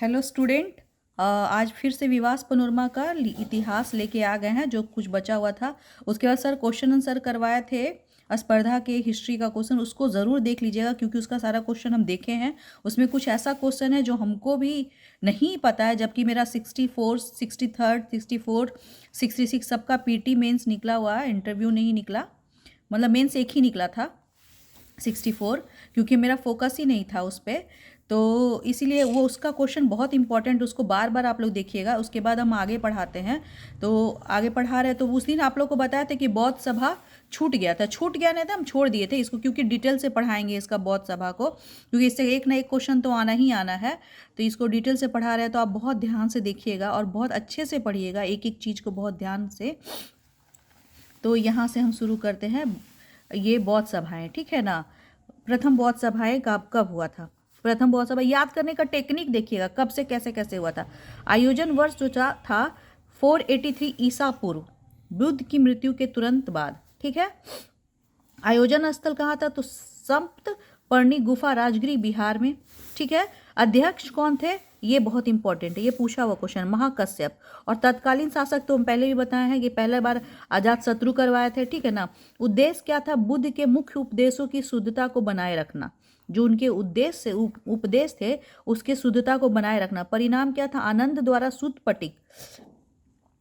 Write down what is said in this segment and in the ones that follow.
Hello student. आज फिर से विवास पनोरमा का इतिहास लेके आ गए हैं। जो कुछ बचा हुआ था उसके बाद सर क्वेश्चन आंसर करवाए थे स्पर्धा के हिस्ट्री का क्वेश्चन, उसको ज़रूर देख लीजिएगा क्योंकि उसका सारा क्वेश्चन हम देखे हैं। उसमें कुछ ऐसा क्वेश्चन है जो हमको भी नहीं पता है, जबकि मेरा 64, 63, 64, 66 सबका पीटी मेंस निकला हुआ है, इंटरव्यू नहीं निकला। मतलब मेंस एक ही निकला था 64, क्योंकि मेरा फोकस ही नहीं था उस पर। तो इसीलिए वो उसका क्वेश्चन बहुत इंपॉर्टेंट, उसको बार बार आप लोग देखिएगा। उसके बाद हम आगे पढ़ाते हैं। तो आगे पढ़ा रहे तो उस दिन आप लोग को बताया था कि बौद्ध सभा छूट गया था। छूट गया नहीं था, हम छोड़ दिए थे इसको, क्योंकि डिटेल से पढ़ाएंगे इसका बौद्ध सभा को, क्योंकि इससे एक ना एक क्वेश्चन तो आना ही आना है। तो इसको डिटेल से पढ़ा रहे हैं तो आप बहुत ध्यान से देखिएगा और बहुत अच्छे से पढ़िएगा, एक एक चीज़ को बहुत ध्यान से। तो यहाँ से हम शुरू करते हैं। ये बौद्ध सभाएं, ठीक है ना। प्रथम बौद्ध सभाएं कब कब हुआ था। प्रथम बौद्ध सभा याद करने का टेक्निक देखिएगा, कब से कैसे कैसे हुआ था। आयोजन वर्ष जो था 483 ईसा पूर्व, बुद्ध की मृत्यु के तुरंत बाद, ठीक है। आयोजन स्थल कहाँ था, तो संत पर्णी गुफा, राजगिरी, बिहार में, ठीक है। अध्यक्ष कौन थे, ये बहुत इंपॉर्टेंट है, ये पूछा हुआ क्वेश्चन, महाकश्यप। और तत्कालीन शासक तो हम पहले भी बताए हैं कि पहले बार अजात शत्रु करवाए थे, ठीक है ना। उद्देश्य क्या था, बुद्ध के मुख्य उपदेशों की शुद्धता को बनाए रखना। जो उनके उद्देश्य से उपदेश थे उसके शुद्धता को बनाए रखना। परिणाम क्या था, आनंद द्वारा शुद्ध पटिक,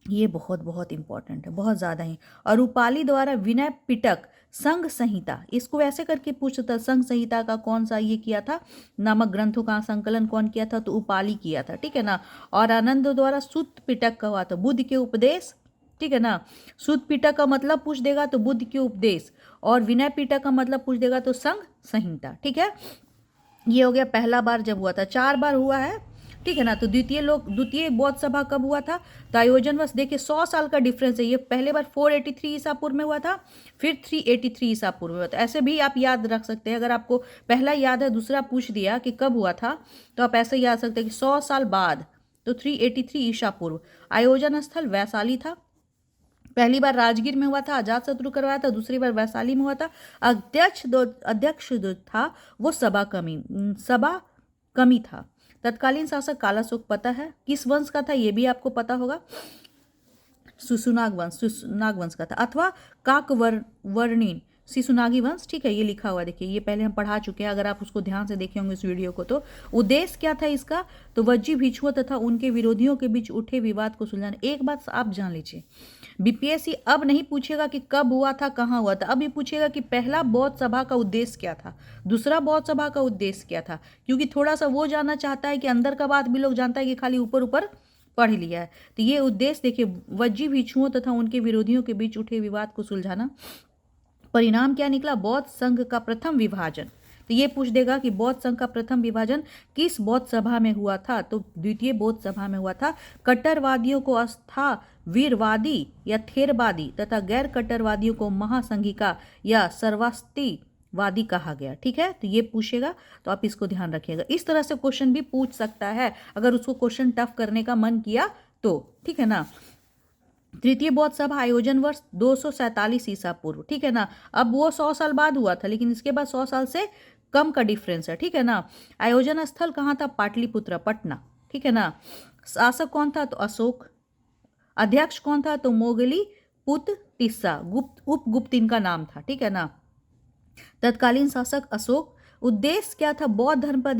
ये बहुत बहुत इंपॉर्टेंट है, बहुत ज़्यादा ही। और उपाली द्वारा विनय पिटक, संघ संहिता, इसको ऐसे करके पूछता, संघ संहिता का कौन सा ये किया था, नामक ग्रंथों का संकलन कौन किया था, तो उपाली किया था, ठीक है ना। और आनंद द्वारा सुत पिटक का हुआ था, बुद्ध के उपदेश, ठीक है ना। सुत पिटक का मतलब पूछ देगा तो बुद्ध के उपदेश, और विनय पिटक का मतलब पूछ देगा तो संघ संहिता, ठीक है। ये हो गया पहला बार जब हुआ था। 4 बार हुआ है, ठीक है ना। तो द्वितीय बौद्ध सभा कब हुआ था, तो आयोजन वर्ष देखिए 100 साल का डिफरेंस है। ये पहले बार 483 ईसा पूर्व में हुआ था, फिर 383 ईसा पूर्व में हुआ था। ऐसे भी आप याद रख सकते हैं, अगर आपको पहला याद है, दूसरा पूछ दिया कि कब हुआ था, तो आप ऐसे याद सकते हैं कि 100 साल बाद, तो 383 ईसा पूर्व। आयोजन स्थल वैशाली था। पहली बार राजगीर में हुआ था, अजात शत्रु करवाया था, दूसरी बार वैशाली में हुआ था। अध्यक्ष जो था वो सभा कमी था। तत्कालीन शासक कालाशोक पता है, किस वंश का था ये भी आपको पता होगा, सुसुनाग वंश का था, अथवा काकवर्णीन सिसुनागी वंश, ठीक है। ये लिखा हुआ देखिए, ये पहले हम पढ़ा चुके हैं, अगर आप उसको ध्यान से देखे होंगे इस वीडियो को। तो उद्देश्य क्या था इसका, तो वज्जी भिक्षुओं तथा उनके विरोधियों के बीच उठे विवाद को सुलझाना। एक बात आप जान लीजिए, बीपीएससी अब नहीं पूछेगा कि कब हुआ था, कहाँ हुआ था, अब ये पूछेगा कि पहला बौद्ध सभा का उद्देश्य क्या था, दूसरा बौद्ध सभा का उद्देश्य क्या था। क्योंकि थोड़ा सा वो जानना चाहता है कि अंदर का बात भी लोग जानता है कि खाली ऊपर ऊपर पढ़ लिया है। तो ये उद्देश्य देखिए, वज्जी भिक्षुओं तथा उनके विरोधियों के बीच उठे विवाद को सुलझाना। परिणाम क्या निकला, बौद्ध संघ का प्रथम विभाजन। तो ये पूछ देगा कि बौद्ध संघ का प्रथम विभाजन किस बौद्ध सभा में हुआ था, तो द्वितीय बौद्ध सभा में हुआ था। कट्टरवादियों को वीरवादी या थेरवादी तथा गैर कट्टरवादियों को महासंघिका या सर्वास्तिवादी कहा गया, ठीक है। तो ये पूछेगा, तो आप इसको ध्यान रखिएगा। इस तरह से क्वेश्चन भी पूछ सकता है अगर उसको क्वेश्चन टफ करने का मन किया तो, ठीक है ना। तृतीय बौद्ध सभा आयोजन वर्ष 247 ईसा पूर्व, ठीक है ना। अब वो 100 साल बाद हुआ था, लेकिन इसके बाद 100 साल से कम का डिफरेंस है, ठीक है ना। आयोजन स्थल कहाँ था, पाटलिपुत्र, पटना, ठीक है ना। शासक कौन था, तो अशोक। अध्यक्ष कौन था, तो मोगली पुत्र टिस्सा, उपगुप्त इनका नाम था, ठीक है ना। तत्कालीन शासक अशोक। उद्देश्य क्या था, बौद्ध धर्म पर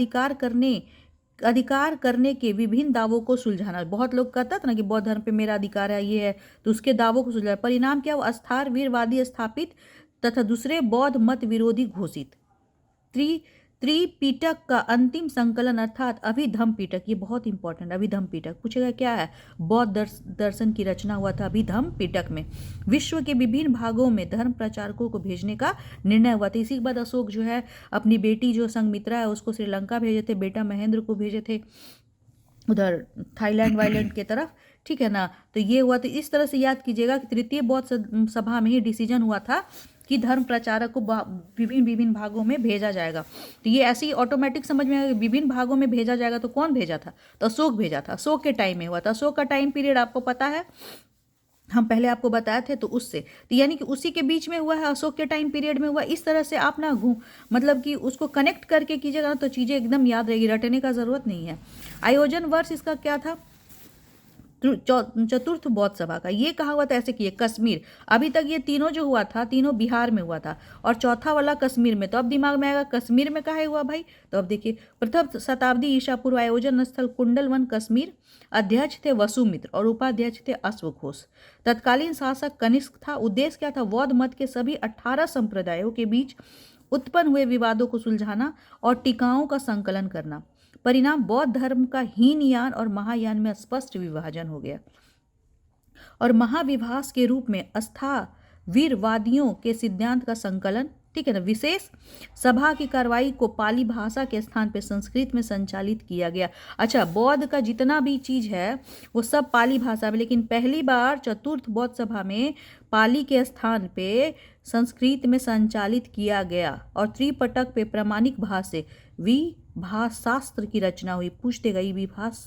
अधिकार करने के विभिन्न दावों को सुलझाना। बहुत लोग कहता था ना कि बौद्ध धर्म पे मेरा अधिकार है, ये है, तो उसके दावों को सुलझाना। परिणाम क्या, वो अस्थार वीरवादी स्थापित तथा दूसरे बौद्ध मत विरोधी घोषित। त्रि त्रिपिटक का अंतिम संकलन अर्थात अभिधम्म पिटक, ये बहुत इंपॉर्टेंट, अभिधम्म पिटक पूछेगा क्या है, बौद्ध दर्शन की रचना हुआ था अभिधम्म पिटक में। विश्व के विभिन्न भागों में धर्म प्रचारकों को भेजने का निर्णय हुआ था। इसी के बाद अशोक जो है अपनी बेटी जो संघमित्रा है उसको श्रीलंका भेजे थे, बेटा महेंद्र को भेजे थे उधर थाईलैंड वाईलैंड के तरफ, ठीक है ना। तो ये हुआ, तो इस तरह से याद कीजिएगा कि तृतीय बौद्ध सभा में ही डिसीजन हुआ था कि धर्म प्रचारक को विभिन्न भागों में भेजा जाएगा। तो ये ऐसे ही ऑटोमेटिक समझ में आएगा, विभिन्न भागों में भेजा जाएगा, तो कौन भेजा था, तो अशोक भेजा था। अशोक के टाइम में हुआ था। अशोक का टाइम पीरियड आपको पता है, हम पहले आपको बताए थे, तो उससे तो यानी कि उसी के बीच में हुआ है, अशोक के टाइम पीरियड में हुआ। इस तरह से आप ना मतलब कि उसको कनेक्ट करके कीजिएगा ना, तो चीज़ें एकदम याद रहेगी, रटने का ज़रूरत नहीं है। आयोजन वर्ष इसका क्या था? चतुर्थ बौद्ध सभा का। ये कहा हुआ था ऐसे किए कश्मीर। अभी तक ये तीनों जो हुआ था, तीनों बिहार में हुआ था, और चौथा वाला कश्मीर में। तो अब दिमाग में आएगा कश्मीर में कहाँ हुआ भाई? तो अब देखिए, प्रथम शताब्दी ईसा पूर्व, आयोजन स्थल कुंडलवन कश्मीर, अध्यक्ष थे वसुमित्र और उपाध्यक्ष थे अश्वघोष। तत्कालीन शासक कनिष्क था। उद्देश्य क्या था? बौद्ध मत के सभी 18 संप्रदायों के बीच उत्पन्न हुए विवादों को सुलझाना और टीकाओं का संकलन करना। परिणाम, बौद्ध धर्म का हीनयान और महायान में स्पष्ट विभाजन हो गया, और महाविभास के रूप में अस्थावीरवादियों के सिद्धांत का संकलन, ठीक है ना। विशेष सभा की कार्रवाई को पाली भाषा के स्थान पर संस्कृत में संचालित किया गया। अच्छा, बौद्ध का जितना भी चीज है वो सब पाली भाषा में, लेकिन पहली बार चतुर्थ बौद्ध सभा में पाली के स्थान पे संस्कृत में संचालित किया गया, और त्रिपिटक पे प्रमाणिक भाषा विभाष शास्त्र की रचना हुई। पूछते गई विभाष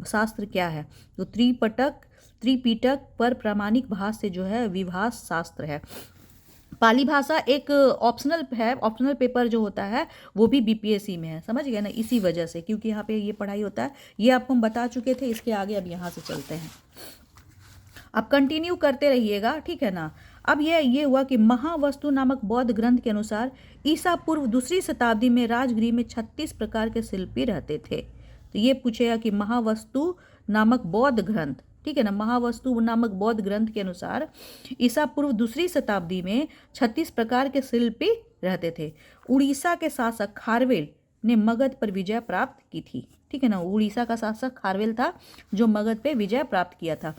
शास्त्र क्या है? तो त्रिपिटक पर प्रमाणिक भाषा से जो है विभाष शास्त्र है। पाली भाषा एक ऑप्शनल है, ऑप्शनल पेपर जो होता है वो भी बीपीएससी में है, समझ गए ना, इसी वजह से, क्योंकि यहाँ पे ये पढ़ाई होता है। ये आपको हम बता चुके थे, इसके आगे अब यहाँ से चलते हैं, अब कंटिन्यू करते रहिएगा, ठीक है ना। अब ये हुआ कि महावस्तु नामक बौद्ध ग्रंथ के अनुसार ईसा पूर्व दूसरी शताब्दी में राजगृह में 36 प्रकार के शिल्पी रहते थे। तो ये पूछेगा कि महावस्तु नामक बौद्ध ग्रंथ, ठीक है ना, महावस्तु नामक बौद्ध ग्रंथ के अनुसार ईसा पूर्व दूसरी शताब्दी में 36 प्रकार के शिल्पी रहते थे। उड़ीसा के शासक खारवेल ने मगध पर विजय प्राप्त की थी, ठीक है ना। उड़ीसा का शासक खारवेल था जो मगध पे विजय प्राप्त किया था।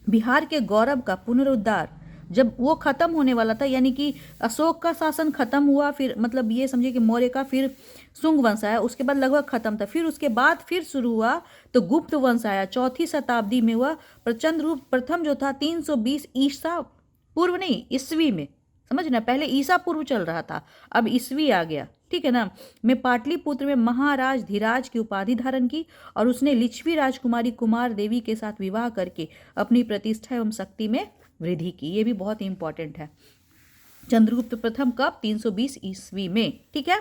बिहार के गौरव का पुनरुद्धार जब वो खत्म होने वाला था, यानी कि अशोक का शासन खत्म हुआ, फिर मतलब ये समझिए कि मौर्य का, फिर शुंग वंश आया, उसके बाद लगभग खत्म था, फिर उसके बाद फिर शुरू हुआ तो गुप्त वंश आया, चौथी शताब्दी में हुआ। चंद्रगुप्त प्रथम जो था 320 ईसा पूर्व नहीं, ईस्वी में, समझना, पहले ईसा पूर्व चल रहा था, अब ईस्वी आ गया, ठीक है ना। मैं पाटलिपुत्र में महाराज धीराज की उपाधि धारण की, और उसने लिच्छवी राजकुमारी कुमार देवी के साथ विवाह करके अपनी प्रतिष्ठा एवं शक्ति में वृद्धि की। ये भी बहुत इंपॉर्टेंट है। चंद्रगुप्त प्रथम कब? 320 ईस्वी में, ठीक है।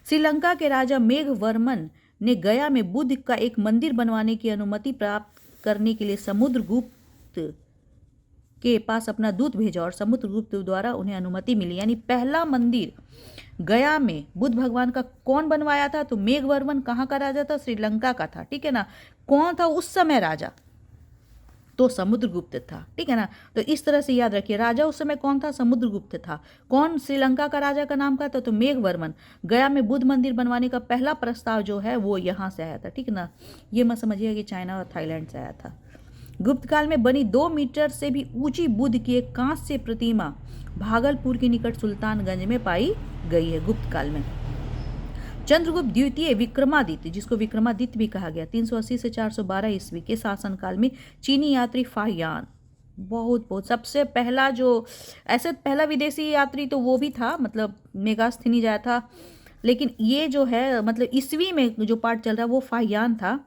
श्रीलंका के राजा मेघवर्मन ने गया में बुद्ध का एक मंदिर बनवाने की अनुमति प्राप्त करने के लिए समुद्रगुप्त के पास अपना दूत भेजा, और समुद्रगुप्त द्वारा उन्हें अनुमति मिली। यानी पहला मंदिर गया में बुद्ध भगवान का कौन बनवाया था? तो मेघवर्मन कहाँ का राजा था? श्रीलंका का था, ठीक है ना। कौन था उस समय राजा? तो समुद्रगुप्त था, ठीक है ना। तो इस तरह से याद रखिए, राजा उस समय कौन था? समुद्रगुप्त था। कौन श्रीलंका का राजा का नाम क्या था? तो मेघवर्मन। गया में बुद्ध मंदिर बनवाने का पहला प्रस्ताव जो है वो यहाँ से आया था, ठीक है ना। ये मत समझिएगा कि चाइना और थाईलैंड से आया था। गुप्त काल में बनी 2 मीटर से भी ऊंची बुद्ध की एक कांस्य प्रतिमा भागलपुर के निकट सुल्तानगंज में पाई गई है गुप्त काल में। चंद्रगुप्त द्वितीय विक्रमादित्य, जिसको विक्रमादित्य भी कहा गया, 380 से 412 ईस्वी के शासनकाल में चीनी यात्री फाहियान, बहुत सबसे पहला जो, ऐसे पहला विदेशी यात्री तो वो भी था, मतलब मेगास्थनीज आया था, लेकिन ये जो है मतलब ईस्वी में जो पाठ चल रहा है वो फाहियान था।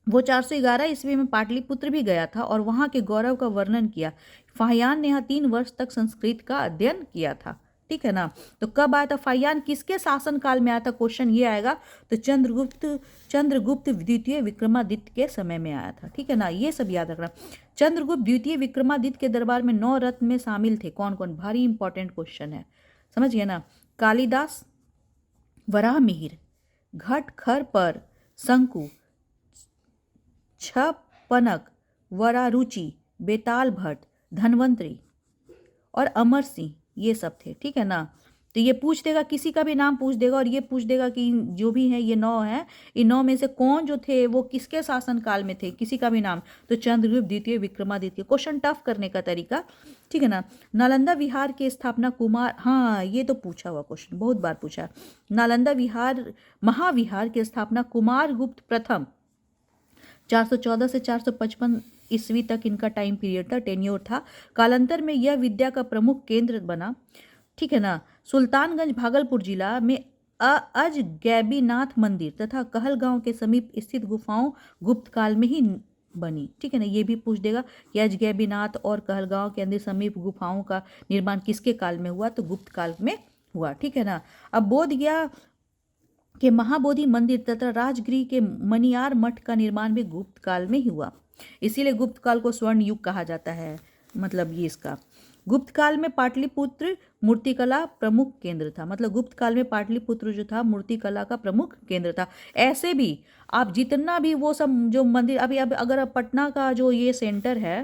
वो 411 ईस्वी में पाटलिपुत्र भी गया था और वहाँ के गौरव का वर्णन किया। फाहियान ने यहाँ 3 वर्ष तक संस्कृत का अध्ययन किया था, ठीक है ना। तो कब आया था फाहियान? किसके शासन काल में आया था? क्वेश्चन ये आएगा। तो चंद्रगुप्त द्वितीय विक्रमादित्य के समय में आया था, ठीक है ना। ये सब याद रखना। चंद्रगुप्त द्वितीय विक्रमादित्य के दरबार में 9 रत्न में शामिल थे। कौन कौन? भारी इंपॉर्टेंट क्वेश्चन है, समझिए ना। कालिदास, वराहमिहिर, घट खर पर शंकु, छपनक, वरारुचि, बेताल भट्ट, धनवंतरी और अमर सिंह, ये सब थे, ठीक है ना। तो ये पूछ देगा, किसी का भी नाम पूछ देगा, और ये पूछ देगा कि जो भी है ये 9 है, इन 9 में से कौन जो थे वो किसके शासन काल में थे, किसी का भी नाम। तो चंद्रगुप्त द्वितीय विक्रमादित्य। क्वेश्चन टफ करने का तरीका, ठीक है ना। नालंदा विहार की स्थापना कुमार, हाँ ये तो पूछा हुआ क्वेश्चन, बहुत बार पूछा। नालंदा महाविहार की स्थापना कुमारगुप्त प्रथम 414 से 455 ईस्वी तक इनका टाइम पीरियड था, टेन्योर था। कालांतर में यह विद्या का प्रमुख केंद्र बना, ठीक है ना। सुल्तानगंज भागलपुर जिला में अजगैबीनाथ मंदिर तथा कहलगांव के समीप स्थित गुफाओं गुप्त काल में ही बनी। ठीक है ना, ये भी पूछ देगा कि अजगैबीनाथ और कहलगांव के अंदर समीप गुफाओं का निर्माण किसके काल में हुआ, तो गुप्त काल में हुआ। ठीक है ना। अब बोध गया के महाबोधि मंदिर तथा राजगृह के मनियार मठ का निर्माण भी गुप्त काल में ही हुआ, इसीलिए गुप्त काल को स्वर्ण युग कहा जाता है। मतलब ये इसका गुप्त काल में पाटलिपुत्र मूर्तिकला प्रमुख केंद्र था। मतलब गुप्त काल में पाटलिपुत्र जो था मूर्तिकला का प्रमुख केंद्र था। ऐसे भी आप जितना भी वो सब जो मंदिर अभी अब अगर पटना का जो ये सेंटर है,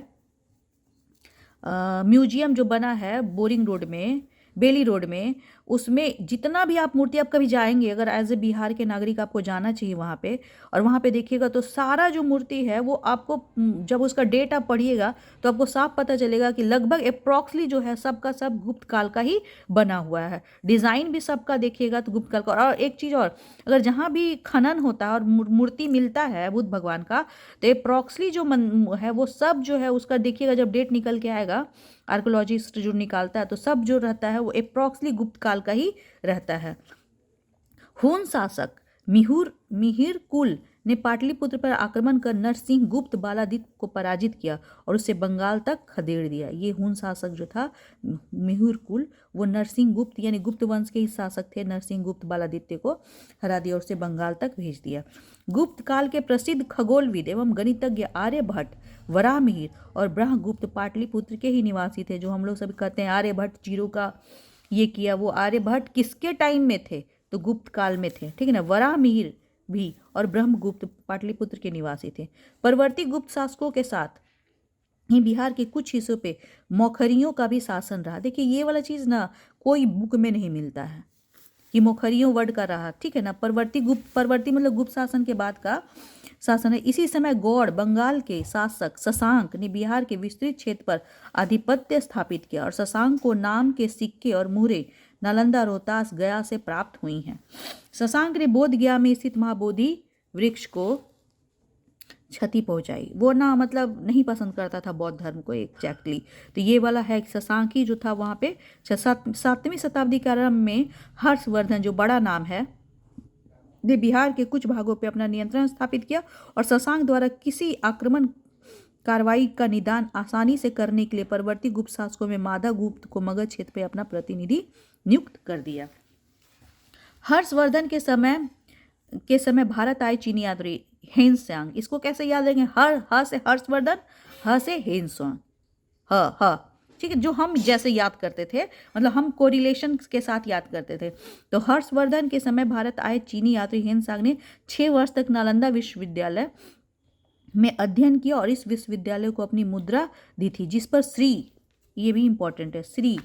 म्यूजियम जो बना है बोरिंग रोड में, बेली रोड में, उसमें जितना भी आप मूर्ति, आप कभी जाएंगे अगर एज ए बिहार के नागरिक आपको जाना चाहिए वहाँ पे, और वहाँ पे देखिएगा तो सारा जो मूर्ति है वो आपको जब उसका डेट आप पढ़िएगा तो आपको साफ पता चलेगा कि लगभग अप्रॉक्सली जो है सबका सब गुप्त काल का ही बना हुआ है। डिज़ाइन भी सबका देखिएगा तो गुप्त काल का। और एक चीज़ और, अगर जहाँ भी खनन होता है और मूर्ति मिलता है बुद्ध भगवान का, तो अप्रॉक्सली जो है वो सब जो है उसका देखिएगा जब डेट निकल के आएगा, आर्कोलॉजिस्ट जो निकालता है तो सब जो रहता है वो अप्रॉक्सली गुप्त काल का ही रहता है। हुन शासक मिहिर कुल ने पाटलिपुत्र पर आक्रमण कर नरसिंह गुप्त बालादित्य को पराजित किया और उसे बंगाल तक खदेड़ दिया। ये हुन शासक जो था मिहिर कुल, वो नरसिंह गुप्त यानी गुप्त वंश के ही शासक थे। नरसिंह गुप्त बालादित्य को हरा दिया और उसे बंगाल तक भेज दिया। गुप्त काल के प्रसिद्ध खगोलविद एवं गणितज्ञ आर्यभट्ट, वराहमिहिर और ब्रह्मगुप्त पाटलिपुत्र के ही निवासी थे। जो हम लोग सब कहते हैं आर्यभट्ट जीरो का ये किया, वो आर्यभट्ट किसके टाइम में थे, तो गुप्त काल में थे। ठीक है ना। वराहमिहिर भी और ब्रह्मगुप्त पाटलिपुत्र के निवासी थे। परवर्ती गुप्त शासकों के साथ ही बिहार के कुछ हिस्सों पे मौखरियों का भी शासन रहा। देखिए ये वाला चीज़ ना कोई बुक में नहीं मिलता है कि मौखरियों वर्ड का रहा। ठीक है ना। परवर्ती मतलब गुप्त शासन के बाद का शासन है। इसी समय गौड़ बंगाल के शासक शशांक ने बिहार के विस्तृत क्षेत्र पर आधिपत्य स्थापित किया और शशांक को नाम के सिक्के और मुहरे नालंदा, रोहतास, गया से प्राप्त हुई हैं। शशांक ने बोध गया में स्थित महाबोधि वृक्ष को क्षति पहुंचाई। वो ना मतलब नहीं पसंद करता था बौद्ध धर्म को एग्जैक्टली। तो ये वाला है शशांकी जो था वहाँ पे 7वीं शताब्दी के आरंभ में हर्षवर्धन जो बड़ा नाम है ने बिहार के कुछ भागों पे अपना नियंत्रण स्थापित किया और शशांक द्वारा किसी आक्रमण कार्रवाई का निदान आसानी से करने के लिए परवर्ती गुप्त शासकों में माधव गुप्त को मगध क्षेत्र पे अपना प्रतिनिधि नियुक्त कर दिया। हर्षवर्धन के समय भारत आए चीनी यात्री हेनसांग। इसको कैसे याद रखेंगे? ह से हर्षवर्धन, ह से हेनसांग, ह। ठीक है, जो हम जैसे याद करते थे, मतलब हम कोरिलेशन के साथ याद करते थे। तो हर्षवर्धन के समय भारत आए चीनी यात्री हेनसांग ने 6 वर्ष तक नालंदा विश्वविद्यालय में अध्ययन किया और इस विश्वविद्यालय को अपनी मुद्रा दी थी, जिस पर श्री, ये भी इंपॉर्टेंट है, श्री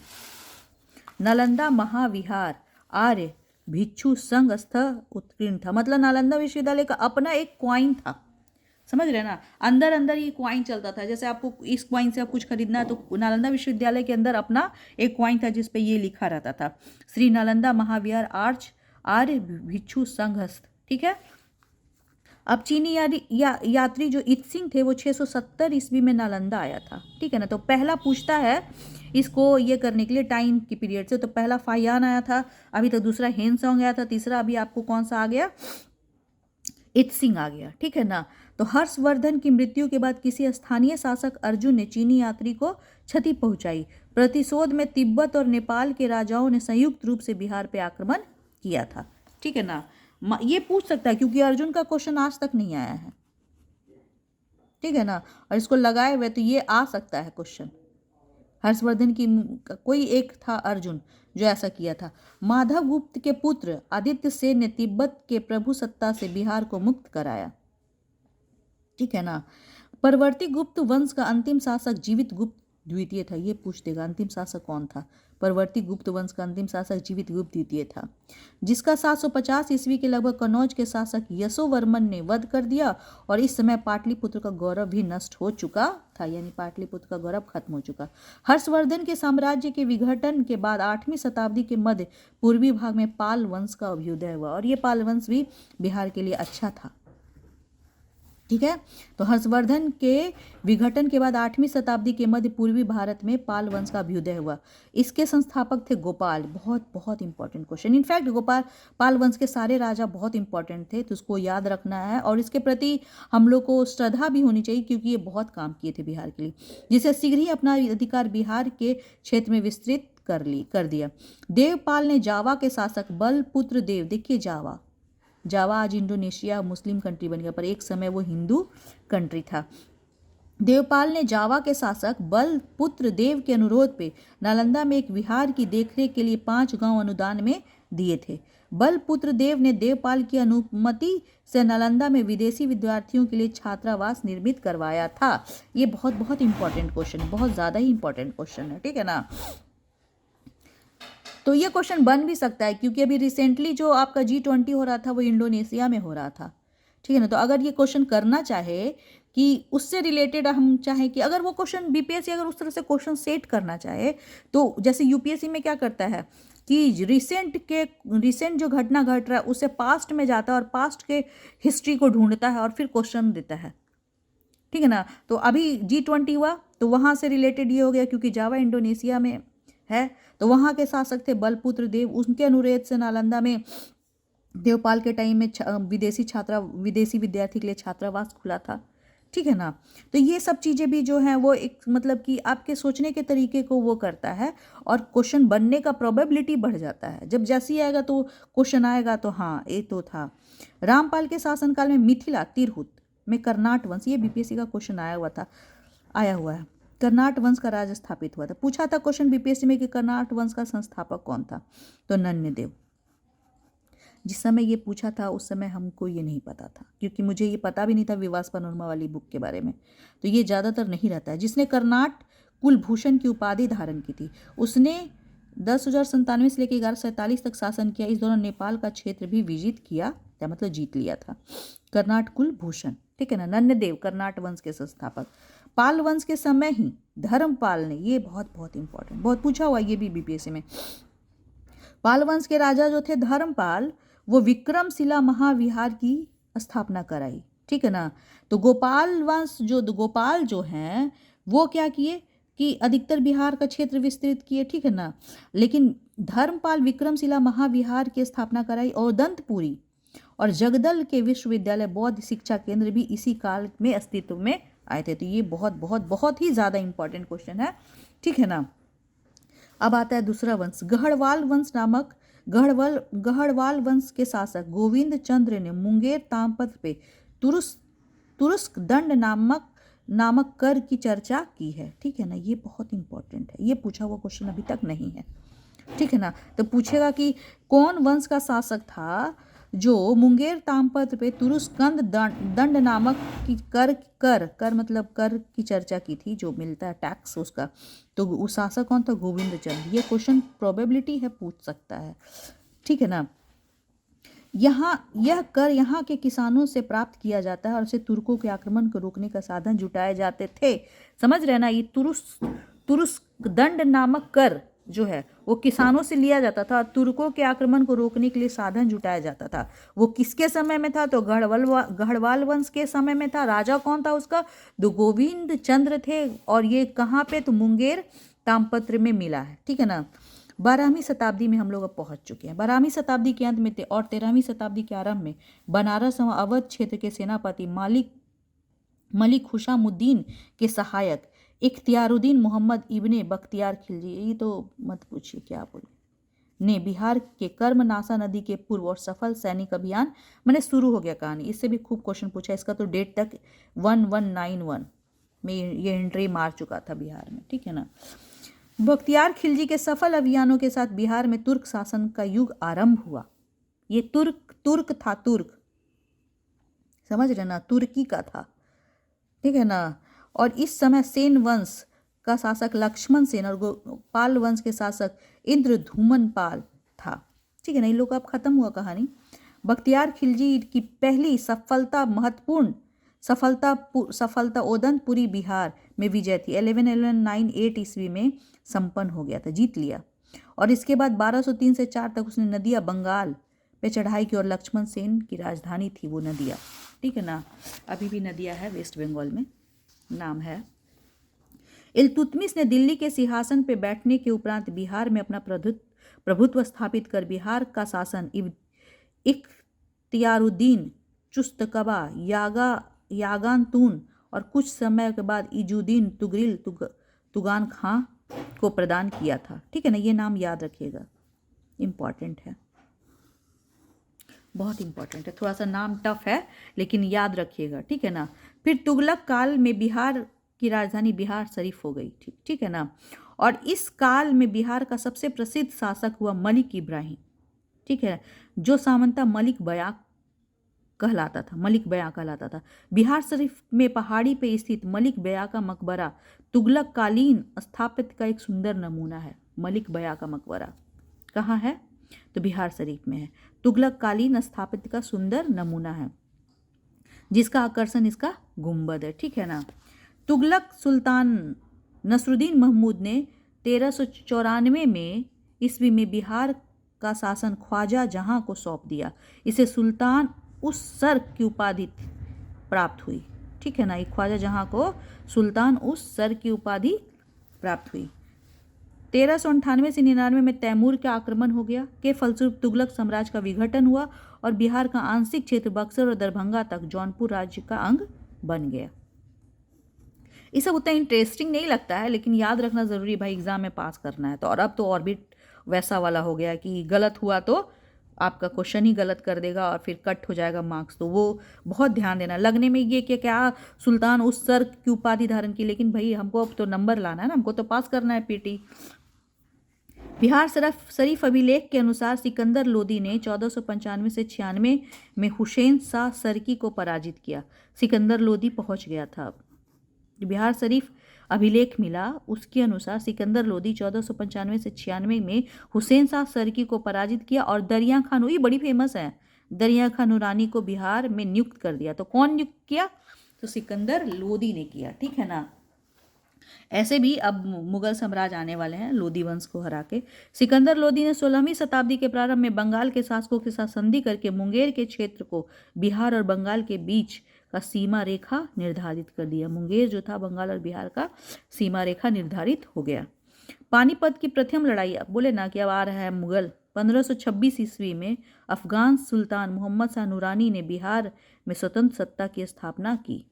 नालंदा महाविहार आर्य भिक्षु संघ स्थ उत्कीर्ण था। मतलब नालंदा विश्वविद्यालय का अपना एक क्वाइन था, समझ रहे ना। अंदर अंदर ये क्वाइन चलता था। जैसे आपको इस क्वाइन से आप कुछ खरीदना है तो नालंदा विश्वविद्यालय के अंदर अपना एक क्वाइन था जिस पे ये लिखा रहता था, श्री नालंदा महाविहार आर्य भिक्षु संघस्थ। ठीक है। अब चीनी यात्री जो इत्सिंग थे वो 670 ईस्वी में नालंदा आया था। ठीक है ना। तो पहला पूछता है इसको ये करने के लिए टाइम की पीरियड से। तो पहला फायान आया था, अभी तो दूसरा हेनसांग आया था, तीसरा अभी आपको कौन सा आ गया? इत्सिंग आ गया। ठीक है ना। तो हर्षवर्धन की मृत्यु के बाद किसी स्थानीय शासक अर्जुन ने चीनी यात्री को क्षति पहुंचाई। प्रतिशोध में तिब्बत और नेपाल के राजाओं ने संयुक्त रूप से बिहार पे आक्रमण किया था। ठीक है ना। ये पूछ सकता है क्योंकि अर्जुन का क्वेश्चन आज तक नहीं आया है। ठीक है ना। और इसको लगाए हुए तो ये आ सकता है क्वेश्चन। हर्षवर्धन की कोई एक था अर्जुन जो ऐसा किया था। माधव गुप्त के पुत्र आदित्य सेन ने तिब्बत के प्रभु सत्ता से बिहार को मुक्त कराया। ठीक है ना। परवर्ती गुप्त वंश का अंतिम शासक जीवित गुप्त द्वितीय था। ये पूछ देगा अंतिम शासक कौन था। परवर्ती गुप्त वंश का अंतिम शासक जीवित गुप्त द्वितीय था, जिसका 750 ईस्वी के लगभग कन्नौज के शासक यशोवर्मन ने वध कर दिया और इस समय पाटलिपुत्र का गौरव भी नष्ट हो चुका था, यानी पाटलिपुत्र का गौरव खत्म हो चुका। हर्षवर्धन के साम्राज्य के विघटन के बाद 8वीं शताब्दी के मध्य पूर्वी भाग में पाल वंश का अभ्युदय हुआ और ये पाल वंश भी बिहार के लिए अच्छा था। ठीक है। तो हर्षवर्धन के विघटन के बाद 8वीं शताब्दी के मध्य पूर्वी भारत में पाल वंश का अभ्युदय हुआ। इसके संस्थापक थे गोपाल। बहुत बहुत इंपॉर्टेंट क्वेश्चन। इनफैक्ट गोपाल पाल वंश के सारे राजा बहुत इंपॉर्टेंट थे, तो उसको याद रखना है और इसके प्रति हम लोग को श्रद्धा भी होनी चाहिए, क्योंकि ये बहुत काम किए थे बिहार के लिए, जिसे शीघ्र ही अपना अधिकार बिहार के क्षेत्र में विस्तृत कर दिया। देवपाल ने जावा के शासक बलपुत्र देव, देखिए जावा आज इंडोनेशिया मुस्लिम कंट्री बन गया, पर एक समय वो हिंदू कंट्री था। देवपाल ने जावा के शासक बलपुत्र देव के अनुरोध पे नालंदा में एक विहार की देखरेख के लिए 5 गांव अनुदान में दिए थे। बलपुत्र देव ने देवपाल की अनुमति से नालंदा में विदेशी विद्यार्थियों के लिए छात्रावास निर्मित करवाया था। ये बहुत बहुत इंपॉर्टेंट क्वेश्चन है, बहुत ज़्यादा ही इंपॉर्टेंट क्वेश्चन है, ठीक है ना। तो ये क्वेश्चन बन भी सकता है, क्योंकि अभी रिसेंटली जो आपका G20 हो रहा था वो इंडोनेशिया में हो रहा था, ठीक है ना। तो अगर ये क्वेश्चन करना चाहे कि उससे रिलेटेड हम चाहें कि अगर वो क्वेश्चन बीपीएससी अगर उस तरह से क्वेश्चन सेट करना चाहे, तो जैसे यूपीएससी में क्या करता है कि रिसेंट जो घटना घट रहा है उससे पास्ट में जाता है और पास्ट के हिस्ट्री को ढूंढता है और फिर क्वेश्चन देता है, ठीक है ना। तो अभी G20 हुआ तो वहाँ से रिलेटेड ये हो गया, क्योंकि जावा इंडोनेशिया में है, तो वहाँ के शासक थे बलपुत्र देव। उनके अनुरोध से नालंदा में देवपाल के टाइम में विदेशी विद्यार्थी के लिए छात्रावास खुला था, ठीक है ना। तो ये सब चीज़ें भी जो हैं वो एक मतलब कि आपके सोचने के तरीके को वो करता है और क्वेश्चन बनने का प्रोबेबिलिटी बढ़ जाता है। जब जैसे ही आएगा तो क्वेश्चन आएगा तो हाँ ये तो था। रामपाल के शासनकाल में मिथिला तिरहुत में कर्नाट वंश, ये बीपीएससी का क्वेश्चन आया हुआ है। कर्नाट वंश का राज स्थापित हुआ था। पूछा था क्वेश्चन बीपीएससी में कि कर्नाट वंश का संस्थापक कौन था, तो नन्यदेव। जिस समय ये पूछा था उस समय हमको ये नहीं पता था, क्योंकि मुझे ये पता भी नहीं था विवास पनोरमा वाली बुक के बारे में, तो ये ज़्यादातर नहीं रहता है। जिसने कर्नाट कुलभूषण की उपाधि धारण की थी, उसने 10,097 से लेकर 1147 तक शासन किया। इस दौरान नेपाल का क्षेत्र भी विजित किया, क्या मतलब जीत लिया था। कर्नाट कुलभूषण, ठीक है ना। नन्यदेव कर्नाट वंश के संस्थापक। पाल वंश के समय ही धर्मपाल ने, ये बहुत बहुत इंपॉर्टेंट, बहुत पूछा हुआ ये भी बीपीएससी में। पाल वंश के राजा जो थे धर्मपाल, वो विक्रमशिला महाविहार की स्थापना कराई, ठीक है ना। तो गोपाल जो हैं वो क्या किए कि अधिकतर बिहार का क्षेत्र विस्तृत किए, ठीक है ना। लेकिन धर्मपाल विक्रमशिला महाविहार की स्थापना कराई और दंतपुरी और जगदल के विश्वविद्यालय बौद्ध शिक्षा केंद्र भी इसी काल में अस्तित्व में आए थे। तो ये बहुत बहुत बहुत ही ज़्यादा इंपॉर्टेंट क्वेश्चन है, ठीक है ना। अब आता है दूसरा वंश, गढ़वाल वंश के शासक गोविंद चंद्र ने मुंगेर तामपत्र पे तुरुस्क दंड नामक कर की चर्चा की है, ठीक है ना। ये बहुत इंपॉर्टेंट है, ये पूछा हुआ क्वेश्चन अभी तक नहीं है, ठीक है ना। तो पूछेगा कि कौन वंश का शासक था जो मुंगेर तामपत्र पे तुरुस्कंद दंड नामक की कर मतलब कर की चर्चा की थी, जो मिलता है टैक्स उसका, तो उस शासक कौन था? गोविंद चंद्र। ये क्वेश्चन प्रोबेबिलिटी है, पूछ सकता है, ठीक है ना। यह कर यहाँ के किसानों से प्राप्त किया जाता है और उसे तुर्कों के आक्रमण को रोकने का साधन जुटाए जाते थे। समझ रहे ना, ये तुरुस्क दंड नामक कर जो है वो किसानों से लिया जाता था, तुर्कों के आक्रमण को रोकने के लिए साधन जुटाया जाता था। वो किसके समय में था? तो गढ़वाल वंश के समय में था। राजा कौन था उसका? तो गोविंद चंद्र थे। और ये कहाँ पे? तो मुंगेर तामपत्र में मिला है, ठीक है ना। 12वीं शताब्दी में हम लोग अब पहुंच चुके हैं। 12वीं शताब्दी के अंत में और 13वीं शताब्दी के आरंभ में बनारस और अवध क्षेत्र के सेनापति मलिक खुशामुद्दीन के सहायक इख्तियारुद्दीन मोहम्मद इब्ने बख्तियार खिलजी, ये तो मत पूछिए क्या बोले, ने बिहार के कर्मनाशा नदी के पूर्व और सफल सैनिक अभियान मैंने शुरू हो गया कहानी। इससे भी खूब क्वेश्चन पूछा। इसका तो डेट तक 1191 में ये एंट्री मार चुका था बिहार में, ठीक है ना। बख्तियार खिलजी के सफल अभियानों के साथ बिहार में तुर्क शासन का युग आरंभ हुआ। ये तुर्क था, तुर्क, समझ रहे ना, तुर्की का था, ठीक है ना। और इस समय सेन वंश का शासक लक्ष्मण सेन और पाल वंश के शासक इंद्रधूमन पाल था, ठीक है ना। इन लोग का अब खत्म हुआ कहानी। बख्तियार खिलजी की पहली महत्वपूर्ण सफलता ओदनपुरी बिहार में विजय थी। 1198 ईस्वी में संपन्न हो गया था, जीत लिया। और इसके बाद 1203 से 4 तक उसने नदिया बंगाल पे चढ़ाई की और लक्ष्मण सेन की राजधानी थी वो नदिया, ठीक है ना। अभी भी नदिया है वेस्ट बंगाल में, नाम है। इल्तुतमिश ने दिल्ली के सिंहासन पर बैठने के उपरांत बिहार में अपना प्रभुत्व स्थापित कर बिहार का शासन इख्तियारुद्दीन चुस्तकबा यागान्तून और कुछ समय के बाद इजुद्दीन तुगान खां को प्रदान किया था, ठीक है ना। ये नाम याद रखिएगा, इम्पॉर्टेंट है, बहुत इंपॉर्टेंट है। थोड़ा सा नाम टफ है लेकिन याद रखिएगा, ठीक है ना। फिर तुगलक काल में बिहार की राजधानी बिहार शरीफ हो गई, ठीक है ना। और इस काल में बिहार का सबसे प्रसिद्ध शासक हुआ मलिक इब्राहिम, ठीक है, जो सामंता मलिक बया कहलाता था। बिहार शरीफ में पहाड़ी पे स्थित मलिक बया का मकबरा तुगलक कालीन स्थापत्य का एक सुंदर नमूना है। मलिक बया का मकबरा कहाँ है? तो बिहार शरीफ में है। तुगलक कालीन स्थापत्य का सुंदर नमूना है जिसका आकर्षण इसका गुंबद है, ठीक है ना। तुगलक सुल्तान नसरुद्दीन महमूद ने 1394 में ईस्वी में बिहार का शासन ख्वाजा जहां को सौंप दिया। इसे सुल्तान उस सर की उपाधि प्राप्त हुई, ठीक है ना। ख्वाजा जहां को सुल्तान उस सर की उपाधि प्राप्त हुई। 1398 से 99 में तैमूर का आक्रमण हो गया के फलस्वरूप तुगलक साम्राज्य का विघटन हुआ और बिहार का आंशिक क्षेत्र बक्सर और दरभंगा तक जौनपुर राज्य का अंग बन गया। ये सब उतना इंटरेस्टिंग नहीं लगता है लेकिन याद रखना ज़रूरी भाई, एग्जाम में पास करना है तो। और अब तो और भी वैसा वाला हो गया कि गलत हुआ तो आपका क्वेश्चन ही गलत कर देगा और फिर कट हो जाएगा मार्क्स, तो वो बहुत ध्यान देना। लगने में ये कि क्या सुल्तान उस सर की उपाधि धारण की, लेकिन भाई हमको अब तो नंबर लाना है ना, हमको तो पास करना है पीटी। बिहार शरीफ अभिलेख के अनुसार सिकंदर लोदी ने 1495 से 96 में हुसैन शाह सरकी को पराजित किया। सिकंदर लोदी पहुंच गया था। बिहार शरीफ अभिलेख मिला, उसके अनुसार सिकंदर लोदी 1495 से 96 में हुसैन शाह सरकी को पराजित किया और दरिया खान, ये बड़ी फेमस है, दरिया खान नूरानी को बिहार में नियुक्त कर दिया। तो कौन नियुक्त किया? तो सिकंदर लोदी ने किया, ठीक है ना। ऐसे भी अब मुगल साम्राज्य आने वाले हैं लोदी वंश को हरा के। सिकंदर लोदी ने 16वीं शताब्दी के प्रारंभ में बंगाल के शासकों के साथ संधि करके मुंगेर के क्षेत्र को बिहार और बंगाल के बीच का सीमा रेखा निर्धारित कर दिया। मुंगेर जो था बंगाल और बिहार का सीमा रेखा निर्धारित हो गया। पानीपत की प्रथम लड़ाई, अब बोले ना कि अब आ रहा है मुगल, 1526 ईस्वी में अफगान सुल्तान मोहम्मद शाह नूरानी ने बिहार में स्वतंत्र सत्ता की स्थापना की।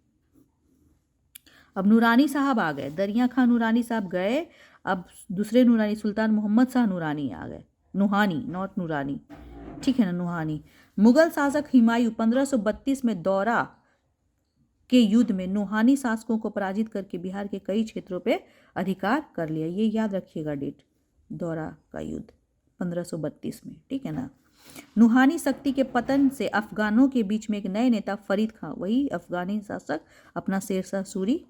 अब नूरानी साहब आ गए, दरिया खान नूरानी साहब गए, अब दूसरे नूरानी सुल्तान मोहम्मद शाह नूरानी आ गए। नूहानी, नॉट नूरानी, ठीक है ना, नूहानी। मुगल शासक हुमायूं 1532 में दौरा के युद्ध में नूहानी शासकों को पराजित करके बिहार के कई क्षेत्रों पे अधिकार कर लिया। ये याद रखिएगा डेट, दौरा का युद्ध 1532 में, ठीक है ना। नूहानी शक्ति के पतन से अफगानों के बीच में एक नए नेता फरीद खां, वही अफगानी शासक अपना शेरशाह सूरी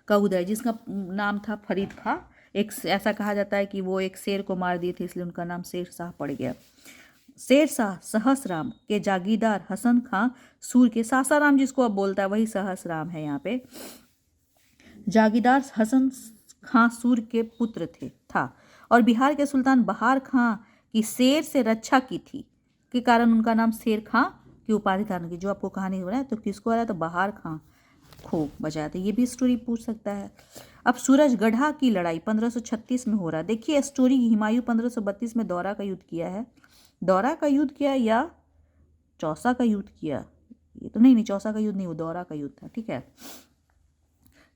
का उदय, जिसका नाम था फरीद खां। एक ऐसा कहा जाता है कि वो एक शेर को मार दिए थे इसलिए उनका नाम शेरशाह पड़ गया। शेरशाह सहसराम के जागीरदार हसन खां सूर के, सासाराम जिसको अब बोलता है वही सहसराम है यहाँ पे, जागीरदार हसन खां सूर के पुत्र था और बिहार के सुल्तान बहार खां की शेर से रक्षा की थी के कारण उनका नाम शेर खां की उपाधि धारण की। जो आपको कहानी हो रहा है तो किसको आ रहा है? तो बहार खां को बजाया था। ये भी स्टोरी पूछ सकता है। अब सूरजगढ़ा की लड़ाई 1536 में हो रहा है। देखिए स्टोरी, हुमायूं 1532 में दौरा का युद्ध किया है, दौरा का युद्ध किया या चौसा का युद्ध किया, ये तो नहीं चौसा का युद्ध नहीं, वो दौरा का युद्ध था, ठीक है,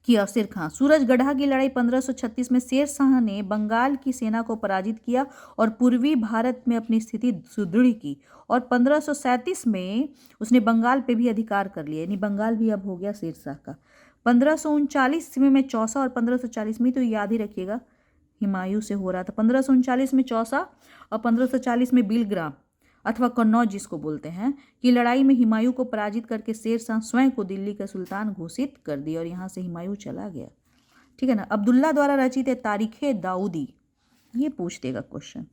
किया शेर खां। सूरजगढ़ा की लड़ाई 1536 में शेर शाह ने बंगाल की सेना को पराजित किया और पूर्वी भारत में अपनी स्थिति सुदृढ़ की और 1537 में उसने बंगाल पे भी अधिकार कर लिया, यानी बंगाल भी अब हो गया शेर शाह का। 1539 ईस्वी में चौसा और 1540 में, तो याद ही रखिएगा हुमायूं से हो रहा था। 1539 में चौसा और 1540 में बिलग्राम अथवा कन्नौज जिसको बोलते हैं कि लड़ाई में हुमायूं को पराजित करके शेर शाह स्वयं को दिल्ली का सुल्तान घोषित कर दिया और यहाँ से हुमायूं चला गया, ठीक है ना। अब्दुल्ला द्वारा रचित तारीखे दाऊदी, ये पूछ देगा क्वेश्चन,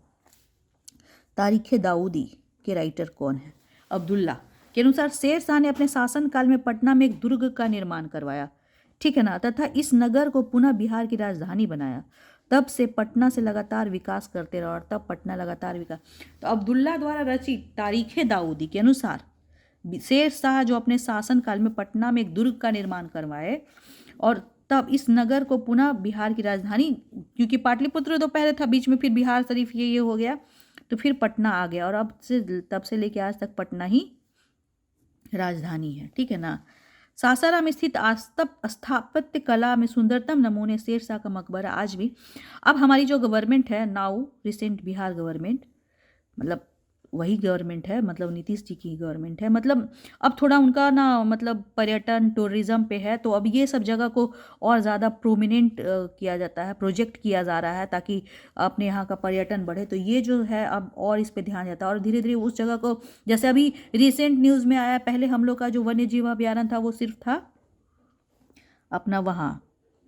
तारीखे दाऊदी के राइटर कौन है? अब्दुल्ला के अनुसार शेर शाह ने अपने शासनकाल में पटना में एक दुर्ग का निर्माण करवाया, ठीक है ना, तथा इस नगर को पुनः बिहार की राजधानी बनाया। तब से पटना से लगातार विकास करते रहा और तब पटना लगातार विकास। तो अब्दुल्ला द्वारा रचित तारीख दाऊदी के अनुसार शेर शाह जो अपने शासनकाल में पटना में एक दुर्ग का निर्माण करवाए और तब इस नगर को पुनः बिहार की राजधानी, क्योंकि पाटलिपुत्र तो पहले था, बीच में फिर बिहार शरीफ ये हो गया, तो फिर पटना आ गया और अब से तब से लेके आज तक पटना ही राजधानी है। ठीक है ना। सासाराम स्थित स्थापत्य कला में सुंदरतम नमूने शेरशाह का मकबरा आज भी। अब हमारी जो गवर्नमेंट है नाउ रिसेंट बिहार गवर्नमेंट, मतलब वही गवर्नमेंट है, मतलब नीतीश जी की गवर्नमेंट है, मतलब अब थोड़ा उनका ना मतलब पर्यटन टूरिज्म पे है, तो अब ये सब जगह को और ज़्यादा प्रोमिनेंट किया जाता है, प्रोजेक्ट किया जा रहा है ताकि अपने यहाँ का पर्यटन बढ़े। तो ये जो है अब और इस पे ध्यान जाता है और धीरे धीरे उस जगह को, जैसे अभी रिसेंट न्यूज़ में आया, पहले हम लोग का जो वन्य जीव अभ्यारण्य था वो सिर्फ था अपना वहाँ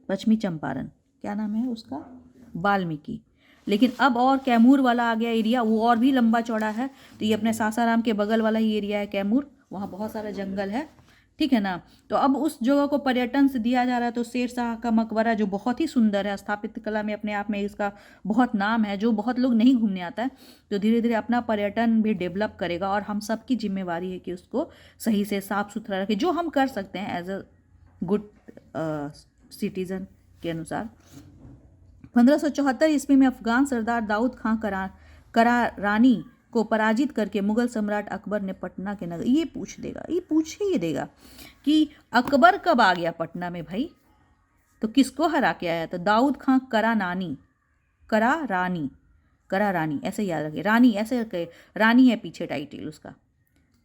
पश्चिमी चंपारण, क्या नाम है उसका, वाल्मीकि, लेकिन अब और कैमूर वाला आ गया एरिया, वो और भी लंबा चौड़ा है। तो ये अपने सासाराम के बगल वाला ही एरिया है कैमूर, वहाँ बहुत सारा जंगल है। ठीक है ना। तो अब उस जगह को पर्यटन से दिया जा रहा है। तो शेरशाह का मकबरा जो बहुत ही सुंदर है, स्थापत्य कला में अपने आप में इसका बहुत नाम है, जो बहुत लोग नहीं घूमने आता है, तो धीरे धीरे अपना पर्यटन भी डेवलप करेगा और हम सबकी जिम्मेवारी है कि उसको सही से साफ सुथरा रखें, जो हम कर सकते हैं एज अ गुड सिटीजन के अनुसार। 1574 ईस्वी में अफगान सरदार दाऊद खां करारानी को पराजित करके मुगल सम्राट अकबर ने पटना के नगर, ये पूछ ही देगा कि अकबर कब आ गया पटना में भाई, तो किसको हरा के आया? तो दाऊद खां करारानी ऐसे याद रखे, रानी ऐसे रखे, रानी है पीछे टाइटल उसका,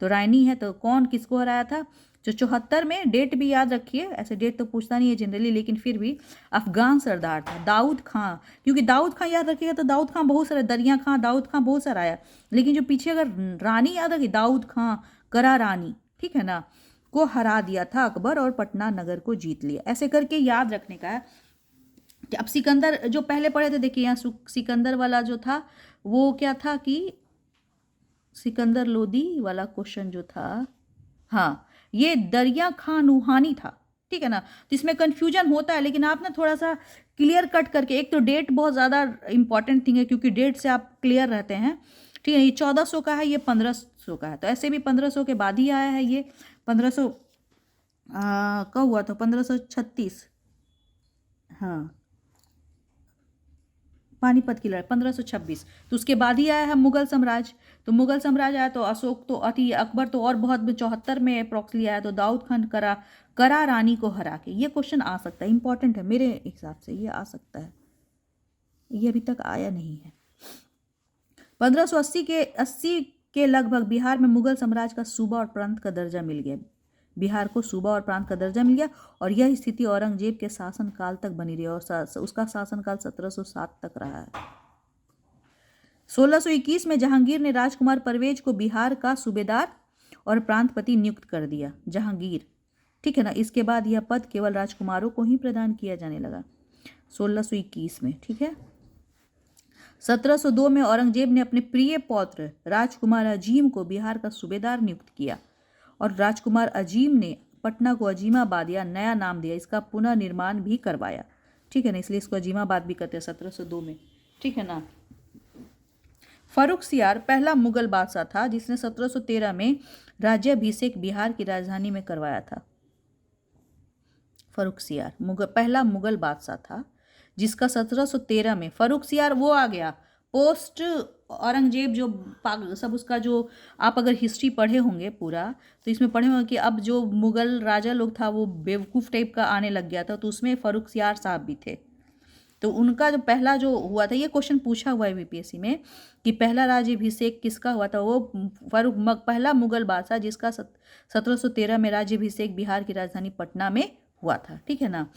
तो रानी है, तो कौन किसको हराया था? जो 74 में, डेट भी याद रखिए, ऐसे डेट तो पूछता नहीं है जनरली, लेकिन फिर भी अफगान सरदार था दाऊद खां, क्योंकि दाऊद खां याद रखिएगा तो दाऊद खां बहुत सारे, दरिया खां, दाऊद खां बहुत सारा आया, लेकिन जो पीछे अगर रानी याद रखी, दाऊद खां करारानी, ठीक है ना, को हरा दिया था अकबर और पटना नगर को जीत लिया। ऐसे करके याद रखने का है। अब सिकंदर जो पहले पढ़े थे, देखिए यहाँ सिकंदर वाला जो था वो क्या था कि सिकंदर लोदी वाला क्वेश्चन जो था, हाँ, ये दरिया खां नूहानी था। ठीक है ना। तो इसमें कंफ्यूजन होता है, लेकिन आप ना थोड़ा सा क्लियर कट करके, एक तो डेट बहुत ज़्यादा इंपॉर्टेंट थिंग है, क्योंकि डेट से आप क्लियर रहते हैं। ठीक है, ये 1400 का है, ये 1500 का है, तो ऐसे भी 1500 के बाद ही आया है ये। 1500 कब हुआ था? 1536, हाँ, पानीपत की लड़ाई 1526, तो उसके बाद ही आया है मुगल साम्राज्य। तो मुगल साम्राज्य आया तो अशोक तो अति, अकबर तो और बहुत 74 में अप्रॉक्सली आया, तो दाऊद खान करा रानी को हरा के, ये क्वेश्चन आ सकता है, इंपॉर्टेंट है मेरे हिसाब से, ये आ सकता है, ये अभी तक आया नहीं है। 1580 के लगभग बिहार में मुगल साम्राज्य का सूबा और प्रांत का दर्जा मिल गया, बिहार को सूबा और प्रांत का दर्जा मिल गया, और यह स्थिति औरंगजेब के शासनकाल तक बनी रही और उसका शासनकाल 1707 तक रहा है। 1621 में जहांगीर ने राजकुमार परवेज को बिहार का सूबेदार और प्रांतपति नियुक्त कर दिया, जहांगीर। ठीक है ना। इसके बाद यह पद केवल राजकुमारों को ही प्रदान किया जाने लगा 1621 में। ठीक है। 1702 में औरंगजेब ने अपने प्रिय पौत्र राजकुमार अजीम को बिहार का सूबेदार नियुक्त किया और राजकुमार अजीम ने पटना को अजीमाबाद या नया नाम दिया, इसका पुनर्निर्माण भी करवाया। ठीक है ना, इसलिए इसको अजीमाबाद भी कहते हैं 1702 में। ठीक है ना। फर्रुखसियार पहला मुगल बादशाह था जिसने 1713 में राज्याभिषेक बिहार की राजधानी में करवाया था। फर्रुखसियार पहला मुगल बादशाह था जिसका 1713 में, फर्रुखसियार वो आ गया पोस्ट औरंगजेब, जो सब उसका जो आप अगर हिस्ट्री पढ़े होंगे पूरा, तो इसमें पढ़े होंगे कि अब जो मुगल राजा लोग था वो बेवकूफ़ टाइप का आने लग गया था, तो उसमें फर्रुखसियार साहब भी थे। तो उनका जो पहला जो हुआ था, ये क्वेश्चन पूछा हुआ है बीपीएससी में कि पहला राज्याभिषेक किसका हुआ था, वो पहला मुगल बादशाह जिसका 1713 में राज्याभिषेक बिहार की राजधानी पटना में हुआ था। ठीक है ना।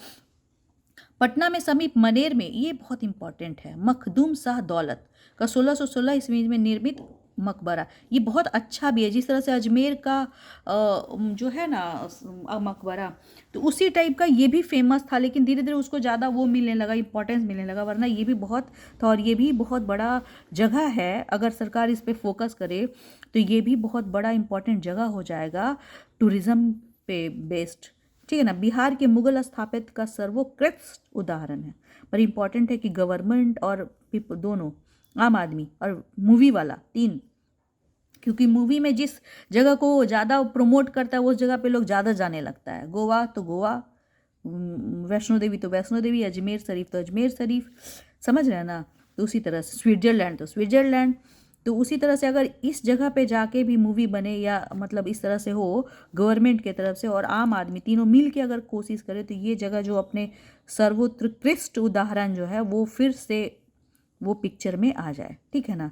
पटना में समीप मनेर में, ये बहुत इंपॉर्टेंट है, मखदूम शाह दौलत का 1616 ईस्वी में निर्मित मकबरा, ये बहुत अच्छा भी है। जिस तरह से अजमेर का जो है ना मकबरा, तो उसी टाइप का ये भी फेमस था, लेकिन धीरे धीरे उसको ज़्यादा वो मिलने लगा, इंपॉर्टेंस मिलने लगा, वरना ये भी बहुत था और ये भी बहुत बड़ा जगह है। अगर सरकार इस पर फोकस करे तो ये भी बहुत बड़ा इंपॉर्टेंट जगह हो जाएगा टूरिज़्म पे बेस्ड। ठीक है ना। बिहार के मुगल स्थापित का सर्वोत्कृष्ट उदाहरण है। पर इंपॉर्टेंट है कि गवर्नमेंट और दोनों, आम आदमी और मूवी वाला, तीन, क्योंकि मूवी में जिस जगह को ज़्यादा प्रमोट करता है उस जगह पे लोग ज़्यादा जाने लगता है। गोवा तो गोवा, वैष्णो देवी तो वैष्णो देवी, अजमेर शरीफ तो अजमेर शरीफ, समझ रहे हैं ना। तो उसी तरह से स्विट्जरलैंड तो स्विट्जरलैंड। तो उसी तरह से अगर इस जगह पे जाके भी मूवी बने या मतलब इस तरह से हो गवर्नमेंट के तरफ से और आम आदमी, तीनों मिल के अगर कोशिश करे तो ये जगह जो अपने सर्वोत्कृष्ट उदाहरण जो है वो फिर से वो पिक्चर में आ जाए, ठीक है ना।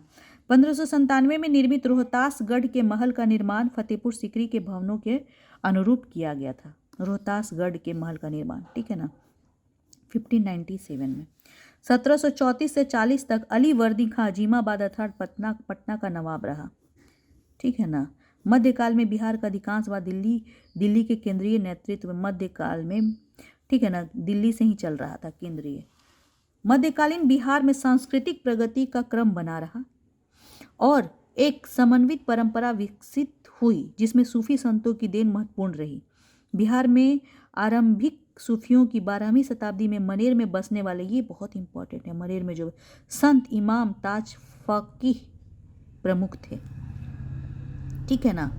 1597 में निर्मित रोहतासगढ़ के महल का निर्माण फतेहपुर सीकरी के भवनों के अनुरूप किया गया था। रोहतासगढ़ के महल का निर्माण, ठीक है ना, 1597 में। 1734 से 40 तक अली वर्दी खां अजीमाबाद अर्थात पटना का नवाब रहा, ठीक है ना। मध्यकाल में बिहार का अधिकांश व दिल्ली के केंद्रीय नेतृत्व मध्यकाल में, ठीक है ना, दिल्ली से ही चल रहा था केंद्रीय। मध्यकालीन बिहार में सांस्कृतिक प्रगति का क्रम बना रहा और एक समन्वित परंपरा विकसित हुई जिसमें सूफी संतों की देन महत्वपूर्ण रही। बिहार में आरंभिक सूफियों की 12वीं शताब्दी में मनेर में बसने वाले, ये बहुत इंपॉर्टेंट है, मनेर में जो संत इमाम ताज फकीह प्रमुख थे, ठीक है ना।